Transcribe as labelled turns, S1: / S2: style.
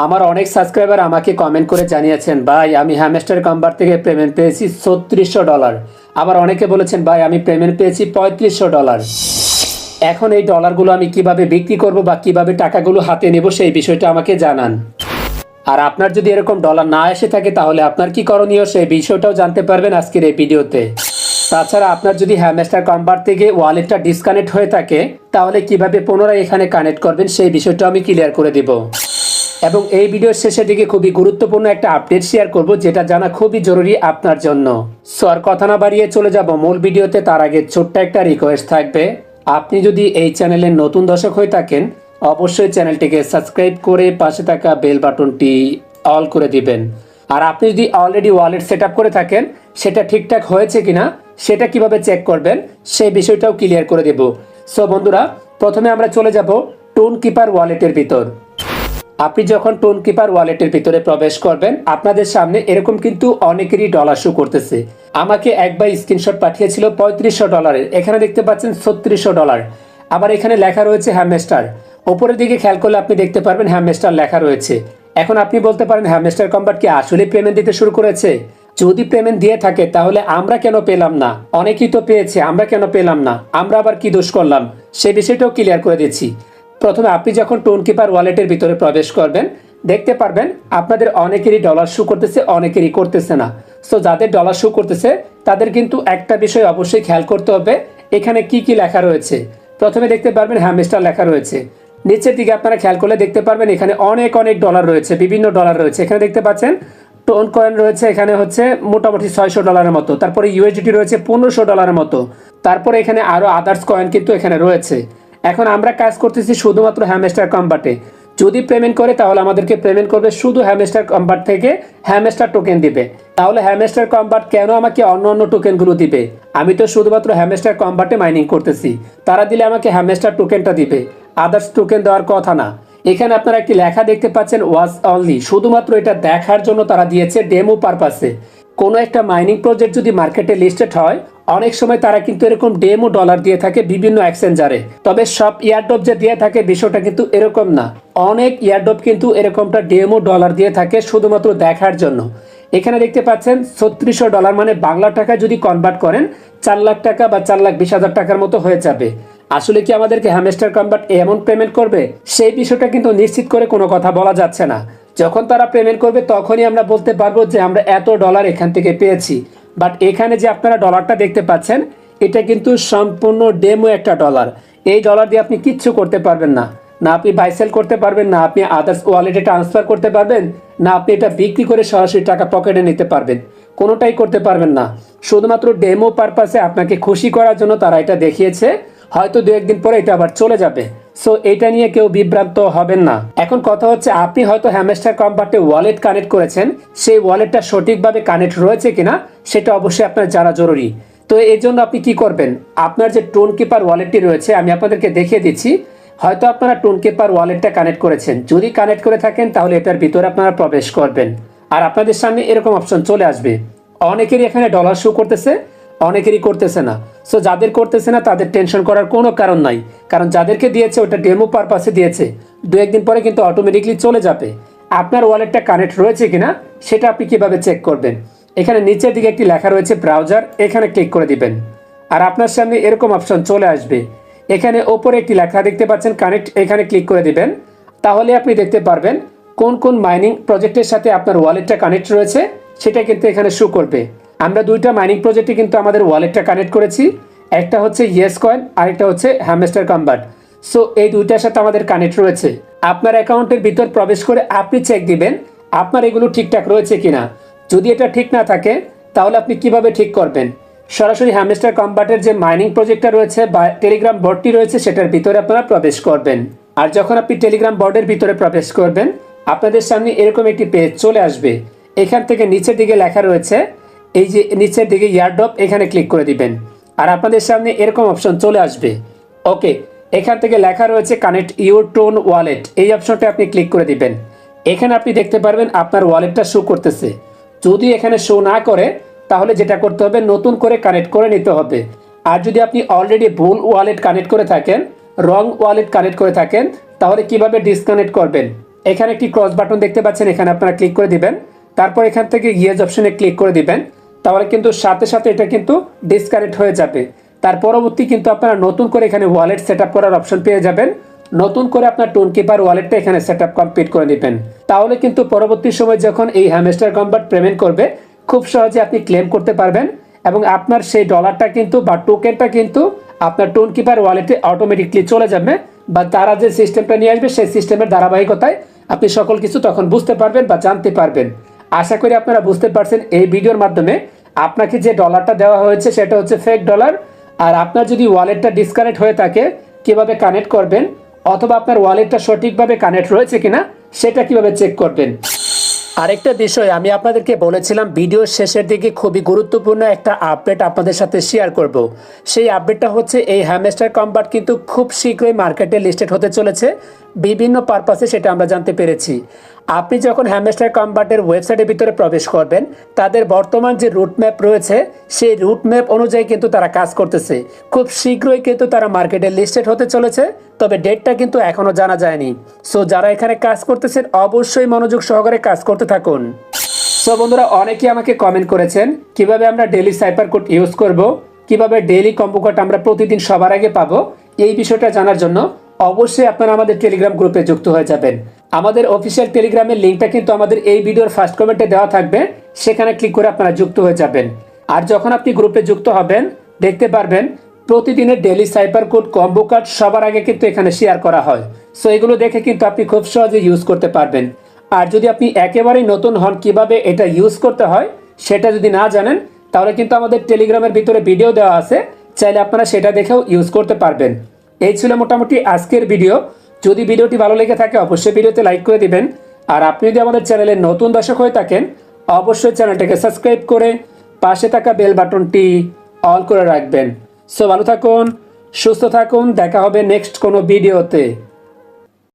S1: আমার অনেক সাবস্ক্রাইবার আমাকে কমেন্ট করে জানিয়েছেন, ভাই আমি হ্যামস্টার কম্বার থেকে পেমেন্ট পেয়েছি $3600। আবার অনেকে বলেছেন, ভাই আমি পেমেন্ট পেয়েছি $3500। এখন এই ডলারগুলো আমি কিভাবে বিক্রি করব বা কিভাবে টাকাগুলো হাতে নেব সেই বিষয়টা আমাকে জানান। আর আপনার যদি এরকম ডলার না এসে থাকে তাহলে আপনার কি করণীয় সেই বিষয়টাও জানতে পারবেন আজকের এই ভিডিওতে। তাছাড়া আপনার যদি হ্যামস্টার কম্বার থেকে ওয়ালেটটা ডিসকানেক্ট হয়ে থাকে তাহলে কিভাবে পুনরায় এখানে কানেক্ট করবেন সেই বিষয়টা আমি ক্লিয়ার করে দিব। এবং এই ভিডিওর শেষের দিকে খুবই গুরুত্বপূর্ণ একটা আপডেট শেয়ার করব যেটা জানা খুবই জরুরি আপনার জন্য। সো আর কথা না বাড়িয়ে চলে যাব মূল ভিডিওতে। তার আগে ছোট্ট একটা রিকোয়েস্ট থাকবে, আপনি যদি এই চ্যানেলের নতুন দর্শক হয়ে থাকেন অবশ্যই চ্যানেলটিকে সাবস্ক্রাইব করে পাশে থাকা বেল বাটনটি অল করে দিবেন। আর আপনি যদি অলরেডি ওয়ালেট সেট আপ করে থাকেন সেটা ঠিকঠাক হয়েছে কিনা সেটা কিভাবে চেক করবেন সেই বিষয়টাও ক্লিয়ার করে দেব। সো বন্ধুরা, প্রথমে আমরা চলে যাব টোন কিপার ওয়ালেটের ভিতর। আপনি যখন টোন কিপার ওয়ালেটের ভিতরে প্রবেশ করবেন আপনাদের সামনে এরকম কিন্তু অনেকেরই ডলার শো করতেছে। আমাকে একবার স্ক্রিনশট পাঠিয়েছিল $3500, এখানে দেখতে পাচ্ছেন $3600। আবার এখানে লেখা রয়েছে হ্যামস্টার, উপরের দিকে খেয়াল করলে আপনি দেখতে পারবেন হ্যামস্টার লেখা রয়েছে। এখন আপনি বলতে পারেন হ্যামস্টার কম্বার কি আসলে পেমেন্ট দিতে শুরু করেছে? যদি পেমেন্ট দিয়ে থাকে তাহলে আমরা কেন পেলাম না? অনেকেই তো পেয়েছে, আমরা কেন পেলাম না? আমরা আবার কি দোষ করলাম সেই বিষয়টাও ক্লিয়ার করে দিচ্ছি। প্রথমে আপনি যখন টোন কিপার ওয়ালেটের ভিতরে প্রবেশ করবেন দেখতে পারবেন আপনাদের অনেকেরই ডলার শো করতেছে, অনেকেরই করতেছে না। সো যাদের ডলার শো করতেছে তাদের কিন্তু একটা বিষয় অবশ্যই খেয়াল করতে হবে, এখানে কি কি লেখা রয়েছে। প্রথমে দেখতে পারবেন হ্যামস্টার লেখা রয়েছে, নিচের দিকে আপনারা খেয়াল করলে দেখতে পারবেন এখানে অনেক অনেক ডলার রয়েছে, বিভিন্ন ডলার রয়েছে। এখানে দেখতে পাচ্ছেন টোন কয়েন রয়েছে, এখানে হচ্ছে মোটামুটি $600 মতো, তারপরে ইউএসডিটি রয়েছে $1500 মতো, তারপরে এখানে আরো আদার্স কয়েন কিন্তু এখানে রয়েছে। এখন আমরা কাজ করতেছি শুধুমাত্র হ্যামস্টার কম্বাটে। যদি পেমেন্ট করে তাহলে আমাদেরকে পেমেন্ট করবে শুধু হ্যামস্টার কম্বাট থেকে হ্যামস্টার টোকেন দিবে। তাহলে হ্যামস্টার কম্বাট কেন আমাকে অন্য অন্য টোকেনগুলো দিবে? আমি তো শুধুমাত্র হ্যামস্টার কম্বাটে মাইনিং করতেছি, তারা দিলে আমাকে হ্যামস্টার টোকেনটা দিবে, আদার্স টোকেন দেওয়ার কথা না। এখানে আপনারা একটি লেখা দেখতে পাচ্ছেন ওয়াজ অনলি, শুধুমাত্র এটা দেখার জন্য তারা দিয়েছে ডেমো পারপাসে। কোনো একটা মাইনিং প্রজেক্ট যদি মার্কেটে লিস্টেড হয় অনেক সময় তারা কিন্তু এরকম ডেমো ডলার দিয়ে থাকে বিভিন্ন এক্সচেঞ্জারে। তবে সব ইয়ারড্রপ যে দিয়ে থাকে বিষয়টা কিন্তু এরকম না, অনেক ইয়ারড্রপ কিন্তু এরকমটা ডেমো ডলার দিয়ে থাকে শুধুমাত্র দেখার জন্য। এখানে দেখতে পাচ্ছেন $3600 মানে বাংলা টাকায় যদি কনভার্ট করেন 4 লাখ টাকা বা 4,20,000 টাকার মতো হয়ে যাবে। আসলে কি আমাদেরকে হ্যামস্টার কনভার্ট এমন পেমেন্ট করবে সেই বিষয়টা কিন্তু নিশ্চিত করে কোনো কথা বলা যাচ্ছে না। যখন তারা পেমেন্ট করবে তখনই আমরা বলতে পারবো যে আমরা এত ডলার এখান থেকে পেয়েছি। বাট এখানে যে আপনারা ডলারটা দেখতে পাচ্ছেন এটা কিন্তু সম্পূর্ণ ডেমো একটা ডলার। এই ডলার দিয়ে আপনি কিচ্ছু করতে পারবেন না, না আপনি বাই সেল করতে পারবেন, না আপনি আদার্স ওয়ালেটে ট্রান্সফার করতে পারবেন, না আপনি এটা বিক্রি করে সরাসরি টাকা পকেটে নিতে পারবেন, কোনোটাই করতে পারবেন না। শুধুমাত্র ডেমো পারপাসে আপনাকে খুশি করার জন্য তারা এটা দেখিয়েছে, হয়তো 2-1 দিন পরে এটা আবার চলে যাবে। সো এটা নিয়ে কেউ বিভ্রান্ত হবেন না। এখন কথা হচ্ছে আপনি হয়তো হ্যামস্টার কম্বাটে ওয়ালেট কানেক্ট করেছেন, সেই ওয়ালেটটা সঠিকভাবে কানেক্ট রয়েছে কিনা সেটা অবশ্যই আপনার জানা জরুরি। তো এই জন্য আপনি কি করবেন, আপনার যে টোন কিপার ওয়ালেটটি রয়েছে আমি আপনাদেরকে দেখিয়ে দিচ্ছি। হয়তো আপনারা টোন কিপার ওয়ালেটটা কানেক্ট করেছেন, যদি কানেক্ট করে থাকেন তাহলে এটার ভিতরে আপনারা প্রবেশ করবেন আর আপনাদের সামনে এরকম অপশন চলে আসবে। অনেকেরই এখানে ডলার শো করতেছে, অনেকেরই করতেছে না। সো যাদের করতেছে না তাদের টেনশন করার কোনো কারণ নাই, কারণ যাদেরকে দিয়েছে ওটা ডেমো পারপাসে দিয়েছে, 2-1 দিন পরে কিন্তু অটোমেটিকলি চলে যাবে। আপনার ওয়ালেটটা কানেক্ট রয়েছে কিনা সেটা আপনি কিভাবে চেক করবেন? এখানে নিচের দিকে একটি লেখা রয়েছে ব্রাউজার, এখানে ক্লিক করে দিবেন আর আপনার সামনে এরকম অপশন চলে আসবে। এখানে ওপরে একটি লেখা দেখতে পাচ্ছেন কানেক্ট, এখানে ক্লিক করে দিবেন। তাহলে আপনি দেখতে পারবেন কোন কোন মাইনিং প্রজেক্টের সাথে আপনার ওয়ালেটটা কানেক্ট রয়েছে সেটা কিন্তু এখানে শো করবে। আমরা দুইটা মাইনিং প্রজেক্টে কিন্তু আমাদের ওয়ালেটটা কানেক্ট করেছি, একটা হচ্ছে ইয়েস কয়েন আর একটা হচ্ছে হ্যামস্টার কম্বাট। সো এই দুইটার সাথে আমাদের কানেক্ট রয়েছে। আপনার অ্যাকাউন্টের ভিতর প্রবেশ করে আপনি চেক দিবেন আপনার এগুলো ঠিকঠাক রয়েছে কিনা। যদি এটা ঠিক না থাকে তাহলে আপনি কিভাবে ঠিক করবেন? সরাসরি হ্যামস্টার কম্বাটের যে মাইনিং প্রজেক্টটা রয়েছে বা টেলিগ্রাম বোর্ডটি রয়েছে সেটার ভিতরে আপনারা প্রবেশ করবেন। আর যখন আপনি টেলিগ্রাম বোর্ডের ভিতরে প্রবেশ করবেন আপনাদের সামনে এরকম একটি পেজ চলে আসবে। এখান থেকে নিচের দিকে লেখা রয়েছে, এই যে নিচের দিকে ইয়ারড্রপ, এখানে ক্লিক করে দিবেন আর আপনাদের সামনে এরকম অপশন চলে আসবে। ওকে, এখান থেকে লেখা রয়েছে কানেক্ট ইউর টোন ওয়ালেট, এই অপশনটা আপনি ক্লিক করে দিবেন। এখানে আপনি দেখতে পারবেন আপনার ওয়ালেটটা শো করতেছে। যদি এখানে শো না করে তাহলে যেটা করতে হবে নতুন করে কানেক্ট করে নিতে হবে। আর যদি আপনি অলরেডি ভুল ওয়ালেট কানেক্ট করে থাকেন, রং ওয়ালেট কানেক্ট করে থাকেন, তাহলে কিভাবে ডিসকানেক্ট করবেন এখানে একটি ক্রস বাটন দেখতে পাচ্ছেন, এখানে আপনারা ক্লিক করে দিবেন। তারপর এখান থেকে ইয়েস অপশনে ক্লিক করে দিবেন। তাহলে কিন্তু সাথে সাথে এটা কিন্তু ডিসকানেক্ট হয়ে যাবে। তার পরবর্তী কিন্তু আপনারা নতুন করে এখানে ওয়ালেট সেট আপ করার অপশন পেয়ে যাবেন। নতুন করে আপনার টোন কিপার ওয়ালেটটা এখানে সেট আপ কমপ্লিট করে নেবেন। তাহলে কিন্তু পরবর্তী সময় যখন এই হ্যামস্টার কম্বাট পেমেন্ট করবে, খুব সহজে আপনি ক্লেম করতে পারবেন এবং আপনার সেই ডলারটা কিন্তু বা টোকেনটা কিন্তু আপনার টোন কিপার ওয়ালেটে অটোমেটিকলি চলে যাবে, বা তারা যে সিস্টেমটা নিয়ে আসবে সেই সিস্টেমের ধারাবাহিকতায় আপনি সকল কিছু তখন বুঝতে পারবেন বা জানতে পারবেন। আশা করি আপনারা বুঝতে পারছেন এই ভিডিওর মাধ্যমে আপনাকে যে ডলারটা দেওয়া হয়েছে সেটা হচ্ছে ফেক ডলার। আর আপনার যদি ওয়ালেটটা ডিসকানেক্ট হয়ে থাকে কিভাবে কানেক্ট করবেন, অথবা আপনার ওয়ালেটটা সঠিকভাবে কানেক্ট রয়েছে কিনা সেটা কিভাবে চেক করবেন। আরেকটা বিষয় আমি আপনাদেরকে বলেছিলাম ভিডিওর শেষের দিকে খুবই গুরুত্বপূর্ণ একটা আপডেট আপনাদের সাথে শেয়ার করব। সেই আপডেটটা হচ্ছে এই হ্যামস্টার কম্বাট কিন্তু খুব শীঘ্রই মার্কেটে লিস্টেড হতে চলেছে বিভিন্ন পারপাসে, সেটা আমরা জানতে পেরেছি। আপনি যখন হ্যামস্টার কম্বাটের ওয়েবসাইটের ভিতরে প্রবেশ করবেন, তাদের বর্তমান যে রুটম্যাপ রয়েছে সেই রুটম্যাপ অনুযায়ী কিন্তু তারা কাজ করতেছে। খুব শীঘ্রই কিন্তু তারা মার্কেটে লিস্টেড হতে চলেছে, তবে ডেটটা কিন্তু এখনো জানা যায়নি। সো যারা এখানে কাজ করতেছেন অবশ্যই মনোযোগ সহকারে কাজ করতে থাকুন। সো বন্ধুরা, অনেকেই আমাকে কমেন্ট করেছেন কিভাবে আমরা ডেইলি সাইপার কোড ইউজ করব, কিভাবে ডেইলি কম্বো কোড আমরা প্রতিদিন সবার আগে পাবো। এই বিষয়টা জানার জন্য অবশ্যই আপনারা আমাদের টেলিগ্রাম গ্রুপে যুক্ত হয়ে যাবেন। আমাদের অফিসিয়াল টেলিগ্রামের লিঙ্কটা কিন্তু আমাদের এই ভিডিওর ফার্স্ট কমেন্টে দেওয়া থাকবে, সেখানে ক্লিক করে আপনারা যুক্ত হয়ে যাবেন। আর যখন আপনি গ্রুপে যুক্ত হবেন দেখতে পারবেন প্রতিদিনের ডেইলি সাইপার কোড কম্বো কার্ড সবার আগে কিন্তু এখানে শেয়ার করা হয়। সো এগুলো দেখে কিন্তু আপনি খুব সহজে ইউজ করতে পারবেন। আর যদি আপনি একেবারেই নতুন হন কিভাবে এটা ইউজ করতে হয় সেটা যদি না জানেন, তাহলে কিন্তু আমাদের টেলিগ্রামের ভিতরে ভিডিও দেওয়া আছে, চাইলে আপনারা সেটা দেখেও ইউজ করতে পারবেন। এই ছিল মোটামুটি আজকের ভিডিও। যদি ভিডিওটি ভালো লেগে থাকে অবশ্যই ভিডিওতে লাইক করে দিবেন। আর আপনি যদি আমাদের চ্যানেলের নতুন দর্শক হয়ে থাকেন অবশ্যই চ্যানেলটাকে সাবস্ক্রাইব করে পাশে থাকা বেল বাটনটি অল করে রাখবেন। সো ভালো থাকুন, সুস্থ থাকুন, দেখা হবে নেক্সট কোনো ভিডিওতে।